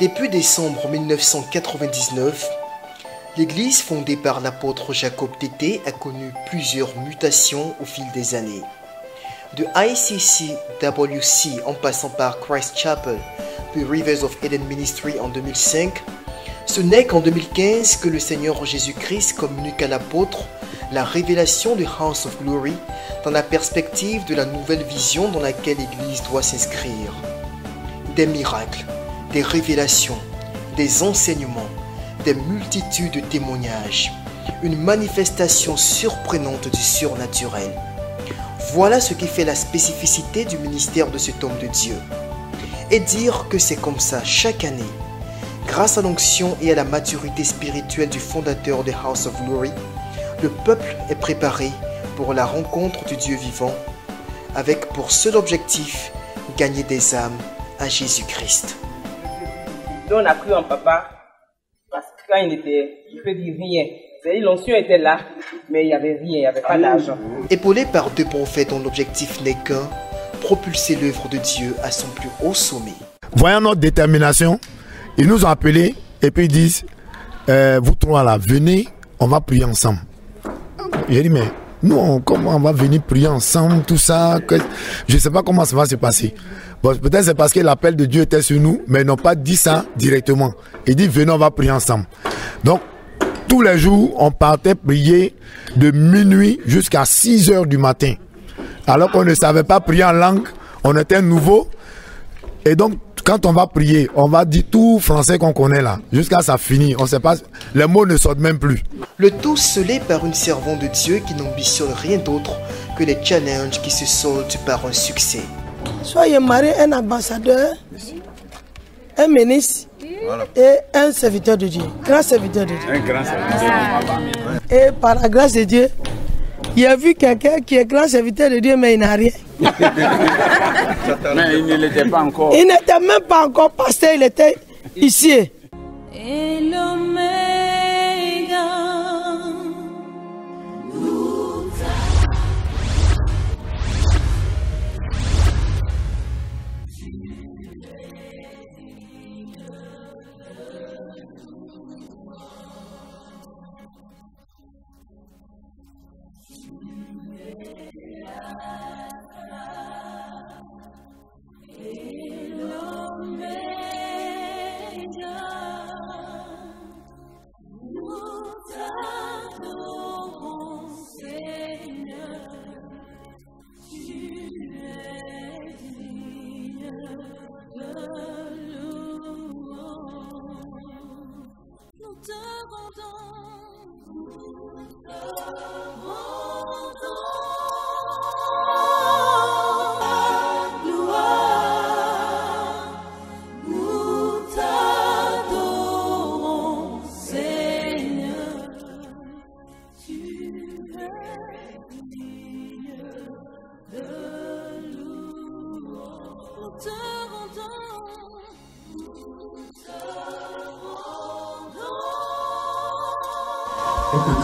Début décembre 1999, l'église fondée par l'apôtre Jacob Tété a connu plusieurs mutations au fil des années. De ICCWC en passant par Christ Chapel, puis Rivers of Eden Ministry en 2005, ce n'est qu'en 2015 que le Seigneur Jésus-Christ communique à l'apôtre la révélation de House of Glory dans la perspective de la nouvelle vision dans laquelle l'Église doit s'inscrire. Des miracles, des révélations, des enseignements, des multitudes de témoignages, une manifestation surprenante du surnaturel. Voilà ce qui fait la spécificité du ministère de cet homme de Dieu. Et dire que c'est comme ça chaque année, grâce à l'onction et à la maturité spirituelle du fondateur de House of Glory, le peuple est préparé pour la rencontre du Dieu vivant, avec pour seul objectif, gagner des âmes à Jésus-Christ. Donc on a cru en papa, parce que quand il peut dire rien. L'onction était là, mais il n'y avait rien, il n'y avait pas d'argent. Épaulé par deux prophètes dont l'objectif n'est qu'un, propulser l'œuvre de Dieu à son plus haut sommet. Voyant notre détermination, ils nous ont appelés et puis ils disent, vous trois là, venez, on va prier ensemble. J'ai dit, mais nous, comment on va venir prier ensemble, tout ça, je ne sais pas comment ça va se passer. Bon, peut-être c'est parce que l'appel de Dieu était sur nous, mais ils n'ont pas dit ça directement. Ils disent, venez, on va prier ensemble. Donc, tous les jours, on partait prier de minuit jusqu'à 6 heures du matin. Alors qu'on ne savait pas prier en langue, on était nouveau. Et donc, quand on va prier, on va dire tout français qu'on connaît là, jusqu'à ça finit. On sait pas, les mots ne sortent même plus. Le tout scellé par une servante de Dieu qui n'ambitionne rien d'autre que les challenges qui se soldent par un succès. Soyez marié un ambassadeur, un ministre et un serviteur de Dieu. Grand serviteur de Dieu. Un grand serviteur de Dieu. Et par la grâce de Dieu, il a vu quelqu'un qui est grand serviteur de Dieu, mais il n'a rien. Mais il ne l'était pas encore. Il n'était même pas encore pasteur, il était ici.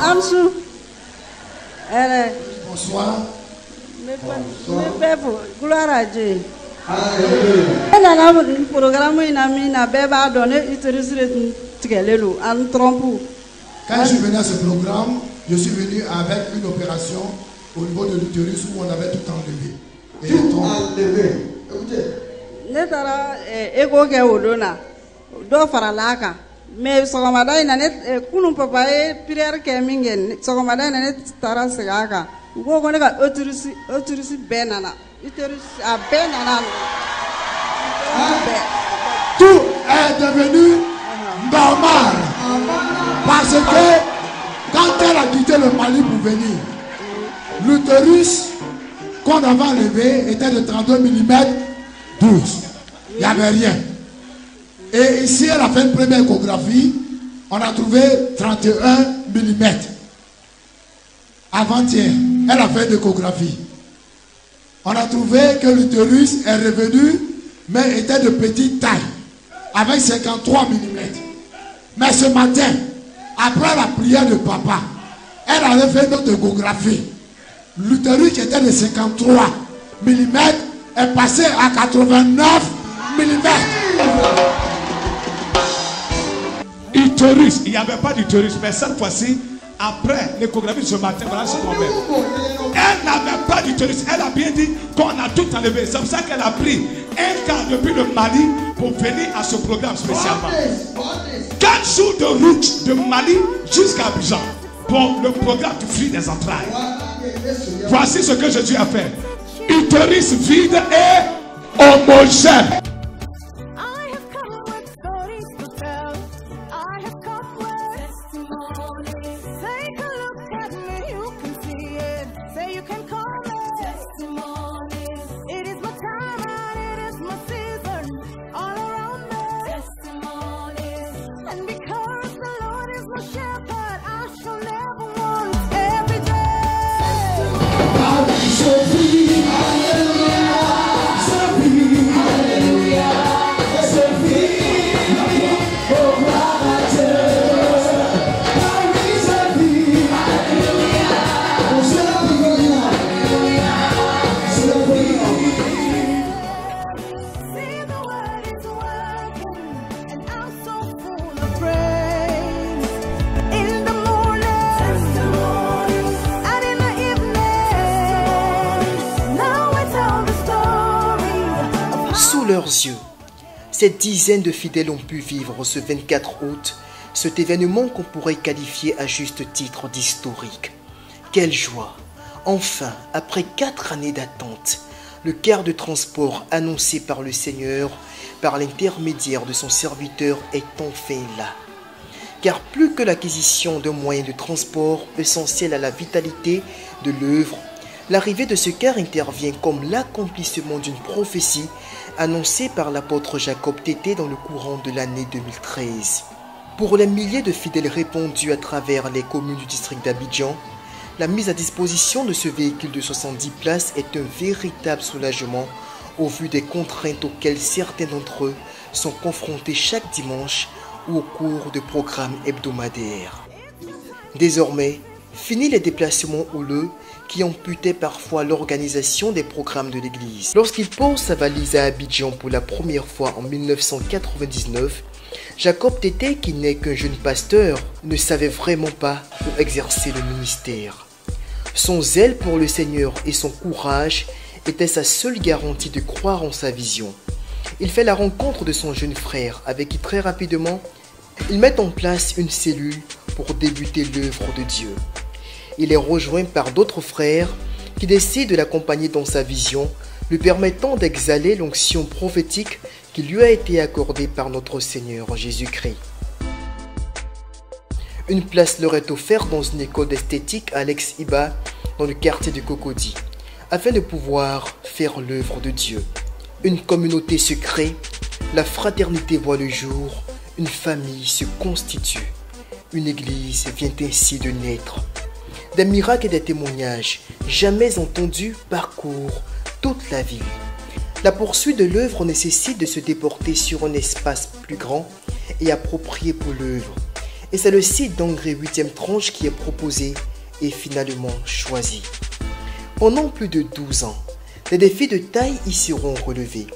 Ansou. Bonsoir. Gloire à Dieu. Un programme Quand je suis venu à ce programme, je suis venu avec une opération au niveau de l'utérus où on avait tout enlevé. Tout enlevé. Écoutez. Mais sogomada ina net kunu papa e prière ke mingen sogomada ina net tara segaka go go ne ka oturisi benana uterus a benana tout est devenu normal parce que quand elle a quitté le Mali pour venir, l'utérus qu'on avait enlevé était de 32 mm 12. Il n'y avait rien. Et ici, elle a fait une première échographie. On a trouvé 31 mm. Avant-hier, elle a fait une échographie. On a trouvé que l'utérus est revenu, mais était de petite taille, avec 53 mm. Mais ce matin, après la prière de papa, elle avait fait notre échographie. L'utérus qui était de 53 mm est passé à 89 mm. utérus. Il n'y avait pas d'utérus, mais cette fois-ci, après l'échographie ce matin, voilà ce qu'on met. Elle n'avait pas d'utérus. Elle a bien dit qu'on a tout enlevé. C'est pour ça qu'elle a pris un car depuis le Mali pour venir à ce programme spécialement. 4 jours de route de Mali jusqu'à Abidjan pour le programme du fruit des entrailles. Voici ce que Jésus a fait. Utérus vide et homogène. Leurs yeux, ces dizaines de fidèles ont pu vivre ce 24 août cet événement qu'on pourrait qualifier à juste titre d'historique. Quelle joie! Enfin, après 4 années d'attente, le quart de transport annoncé par le Seigneur par l'intermédiaire de son serviteur est enfin là. Car plus que l'acquisition d'un moyen de transport essentiel à la vitalité de l'œuvre, l'arrivée de ce car intervient comme l'accomplissement d'une prophétie annoncée par l'apôtre Jacob Tété dans le courant de l'année 2013. Pour les milliers de fidèles répandus à travers les communes du district d'Abidjan, la mise à disposition de ce véhicule de 70 places est un véritable soulagement au vu des contraintes auxquelles certains d'entre eux sont confrontés chaque dimanche ou au cours de programmes hebdomadaires. Désormais, fini les déplacements houleux qui amputaient parfois l'organisation des programmes de l'église. Lorsqu'il pose sa valise à Abidjan pour la première fois en 1999, Jacob Tété, qui n'est qu'un jeune pasteur, ne savait vraiment pas où exercer le ministère. Son zèle pour le Seigneur et son courage étaient sa seule garantie de croire en sa vision. Il fait la rencontre de son jeune frère, avec qui très rapidement, il met en place une cellule pour débuter l'œuvre de Dieu. Il est rejoint par d'autres frères qui décident de l'accompagner dans sa vision, lui permettant d'exhaler l'onction prophétique qui lui a été accordée par notre Seigneur Jésus-Christ. Une place leur est offerte dans une école d'esthétique à Alex-Iba, dans le quartier de Cocody, afin de pouvoir faire l'œuvre de Dieu. Une communauté se crée, la fraternité voit le jour, une famille se constitue. Une église vient ainsi de naître. Des miracles et des témoignages jamais entendus parcourent toute la ville. La poursuite de l'œuvre nécessite de se déporter sur un espace plus grand et approprié pour l'œuvre. Et c'est le site d'engrais 8e tranche qui est proposé et finalement choisi. Pendant plus de 12 ans, des défis de taille y seront relevés.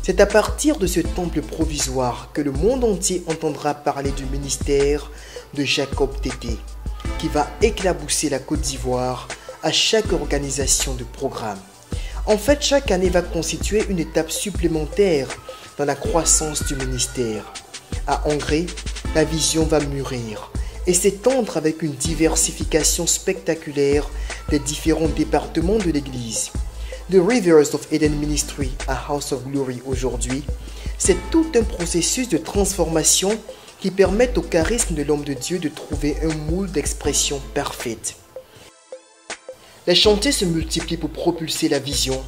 C'est à partir de ce temple provisoire que le monde entier entendra parler du ministère de Jacob Tété, qui va éclabousser la Côte d'Ivoire à chaque organisation de programme. En fait, chaque année va constituer une étape supplémentaire dans la croissance du ministère. À Engrais, la vision va mûrir et s'étendre avec une diversification spectaculaire des différents départements de l'Église. The Rivers of Eden Ministry à House of Glory aujourd'hui, c'est tout un processus de transformation qui permet au charisme de l'homme de Dieu de trouver un moule d'expression parfaite. Les chantiers se multiplient pour propulser la vision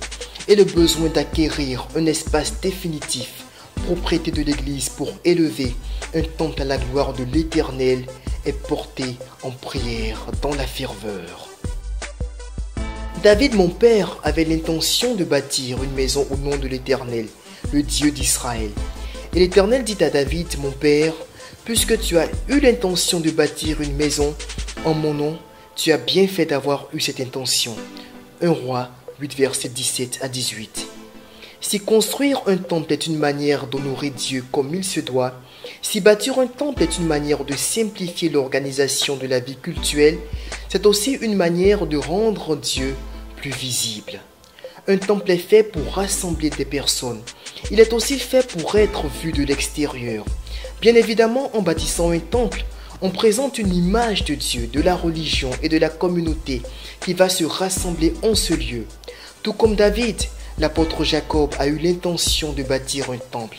et le besoin d'acquérir un espace définitif, propriété de l'Église pour élever un temple à la gloire de l'Éternel est porté en prière dans la ferveur. David, mon père, avait l'intention de bâtir une maison au nom de l'Éternel, le Dieu d'Israël. Et l'Éternel dit à David, mon père, puisque tu as eu l'intention de bâtir une maison en mon nom, tu as bien fait d'avoir eu cette intention. 1 Roi 8, versets 17 à 18. Si construire un temple est une manière d'honorer Dieu comme il se doit, Si bâtir un temple est une manière de simplifier l'organisation de la vie cultuelle, c'est aussi une manière de rendre Dieu plus visible. Un temple est fait pour rassembler des personnes. Il est aussi fait pour être vu de l'extérieur. Bien évidemment, en bâtissant un temple, on présente une image de Dieu, de la religion et de la communauté qui va se rassembler en ce lieu. Tout comme David, l'apôtre Jacob a eu l'intention de bâtir un temple.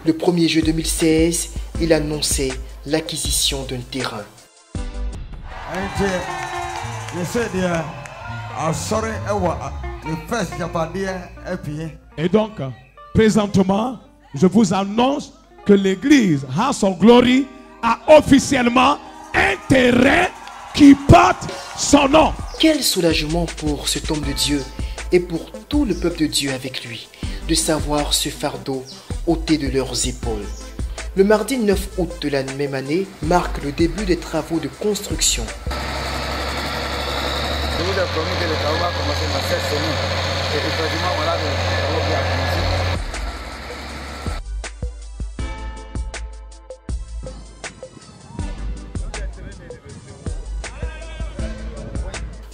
Le 1er juillet 2016, il annonçait l'acquisition d'un terrain. Et donc, présentement, je vous annonce que l'église House of Glory a officiellement un terrain qui porte son nom. Quel soulagement pour cet homme de Dieu et pour tout le peuple de Dieu avec lui, de savoir ce fardeau ôté de leurs épaules. Le mardi 9 août de la même année marque le début des travaux de construction. Je vous ai promis que les travaux vont commencer dans cette semaine. Et effectivement, voilà les travaux qui ont commencé.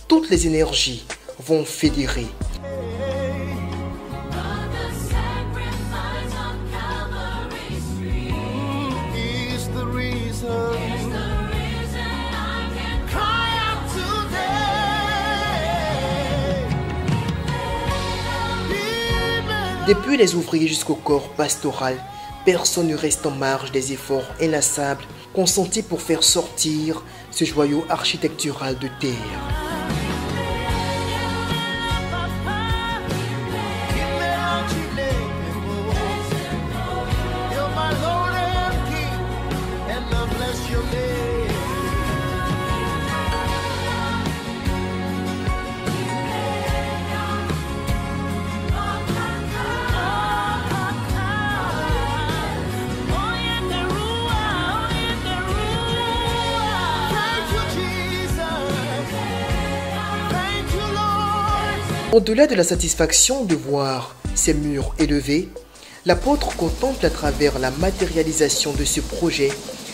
Toutes les énergies vont fédérer. Depuis les ouvriers jusqu'au corps pastoral, personne ne reste en marge des efforts inlassables consentis pour faire sortir ce joyau architectural de terre. Au-delà de la satisfaction de voir ces murs élevés, l'apôtre contemple à travers la matérialisation de ce projet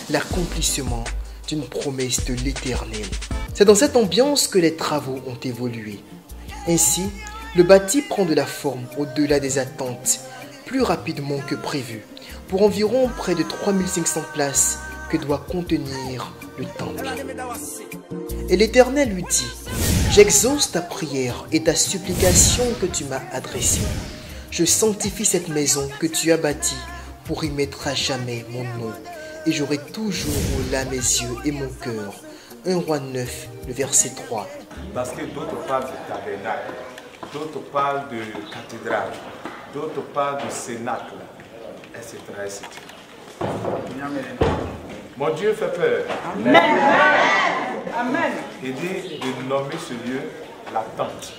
l'accomplissement d'une promesse de l'Éternel. C'est dans cette ambiance que les travaux ont évolué. Ainsi, le bâti prend de la forme au-delà des attentes, plus rapidement que prévu, pour environ près de 3500 places que doit contenir le temple. Et l'Éternel lui dit: j'exauce ta prière et ta supplication que tu m'as adressée. Je sanctifie cette maison que tu as bâtie pour y mettre à jamais mon nom. Et j'aurai toujours là mes yeux et mon cœur. 1 Roi 9, le verset 3. Parce que d'autres parlent de tabernacle, d'autres parlent de cathédrale, d'autres parlent de cénacle, etc. etc. Mon Dieu fait peur. Amen. Amen. Il dit de nommer ce lieu la tente.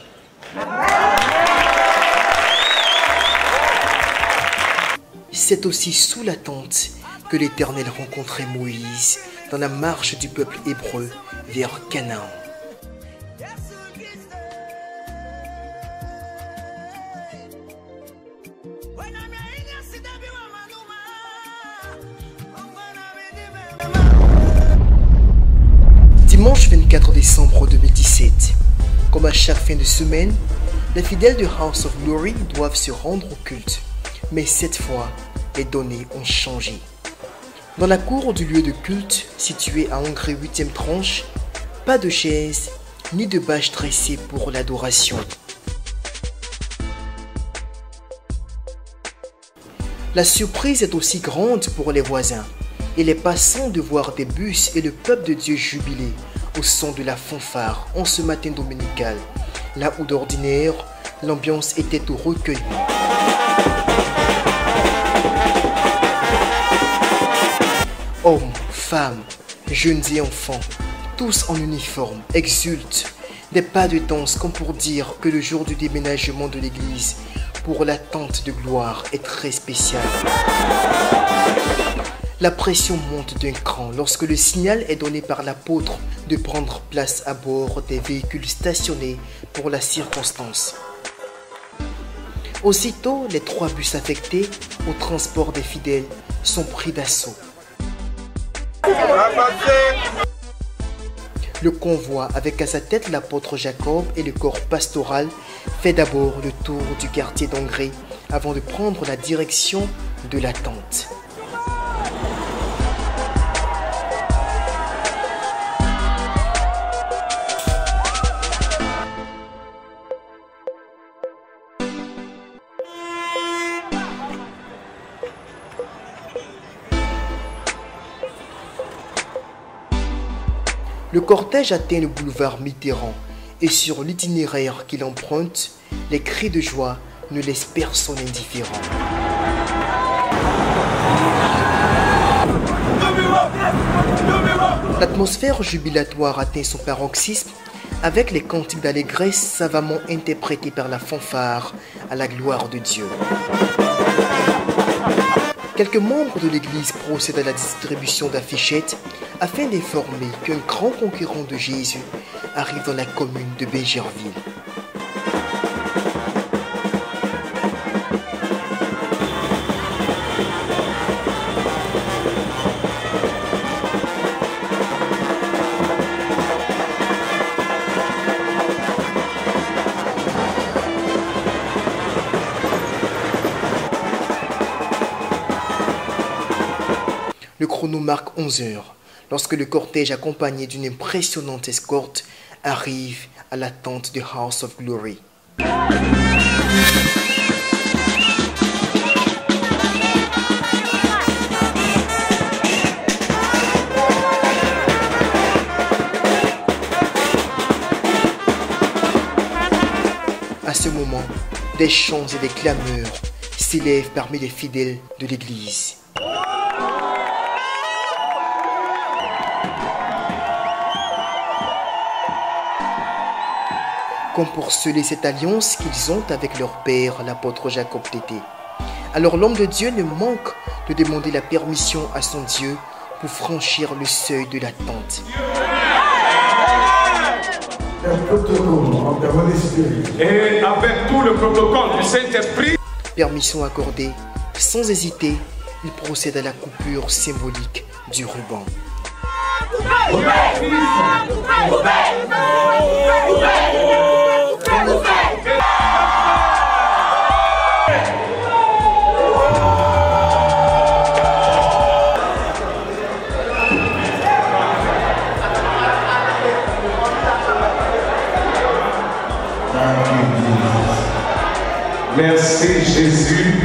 C'est aussi sous la tente que l'Éternel rencontrait Moïse dans la marche du peuple hébreu vers Canaan. Dimanche 24 décembre 2017, comme à chaque fin de semaine, les fidèles de House of Glory doivent se rendre au culte. Mais cette fois, les données ont changé. Dans la cour du lieu de culte, situé à Angré 8e tranche, pas de chaise ni de bâche dressée pour l'adoration. La surprise est aussi grande pour les voisins et les passants de voir des bus et le peuple de Dieu jubiler au son de la fanfare en ce matin dominical, là où d'ordinaire l'ambiance était au recueillement. Hommes, femmes, jeunes et enfants, tous en uniforme, exultent, des pas de danse comme pour dire que le jour du déménagement de l'église pour la tente de gloire est très spécial. La pression monte d'un cran lorsque le signal est donné par l'apôtre de prendre place à bord des véhicules stationnés pour la circonstance. Aussitôt, les 3 bus affectés au transport des fidèles sont pris d'assaut. Le convoi, avec à sa tête l'apôtre Jacob et le corps pastoral, fait d'abord le tour du quartier d'Angré avant de prendre la direction de la tente. Le cortège atteint le boulevard Mitterrand et sur l'itinéraire qu'il emprunte, les cris de joie ne laissent personne indifférent. L'atmosphère jubilatoire atteint son paroxysme avec les cantiques d'allégresse savamment interprétés par la fanfare à la gloire de Dieu. Quelques membres de l'église procèdent à la distribution d'affichettes afin d'informer qu'un grand conquérant de Jésus arrive dans la commune de Bingerville. Le chrono marque 11 heures, lorsque le cortège accompagné d'une impressionnante escorte arrive à la tente de House of Glory. À ce moment, des chants et des clameurs s'élèvent parmi les fidèles de l'église. Comme pour sceller cette alliance qu'ils ont avec leur père, l'apôtre Jacob Tété. Alors l'homme de Dieu ne manque de demander la permission à son Dieu pour franchir le seuil de la tente. Et avec tout le protocole du Saint-Esprit, Permission accordée, sans hésiter, il procède à la coupure symbolique du ruban. merci Jésus.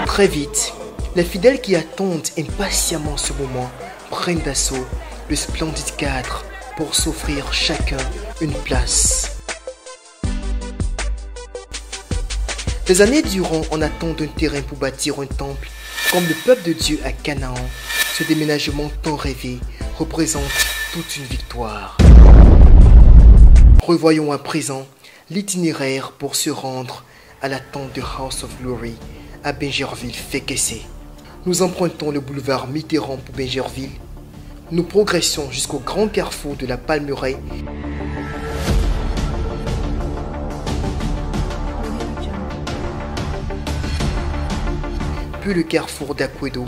Très vite, les fidèles qui attendent impatiemment ce moment prennent d'assaut le splendide cadre pour s'offrir chacun une place. Des années durant, on attend d'un terrain pour bâtir un temple. Comme le peuple de Dieu à Canaan, ce déménagement tant rêvé représente toute une victoire. Revoyons à présent l'itinéraire pour se rendre à la tente de House of Glory à Bingerville-Fékessé. Nous empruntons le boulevard Mitterrand pour Bingerville. Nous progressons jusqu'au grand carrefour de la Palmeraie. Puis le carrefour d'Aquedo.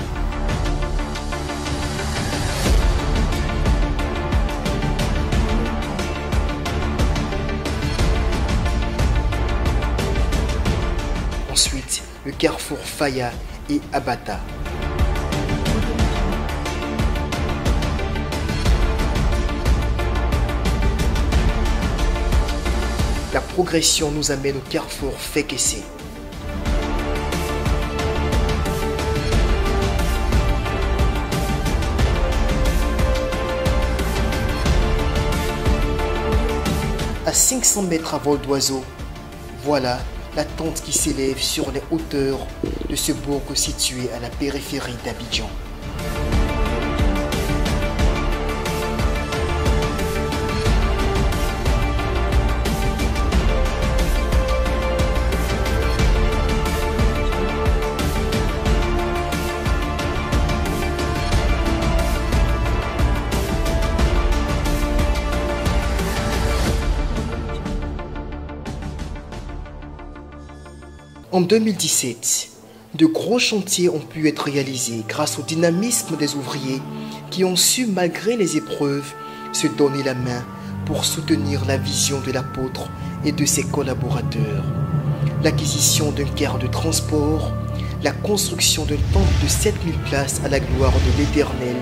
Ensuite, le carrefour Faya et Abata. La progression nous amène au carrefour Fékessé. À 500 mètres à vol d'oiseau, voilà la tente qui s'élève sur les hauteurs de ce bourg situé à la périphérie d'Abidjan. En 2017, De gros chantiers ont pu être réalisés grâce au dynamisme des ouvriers qui ont su, malgré les épreuves, se donner la main pour soutenir la vision de l'apôtre et de ses collaborateurs. L'acquisition d'un quart de transport, la construction d'un temple de 7000 places à la gloire de l'Éternel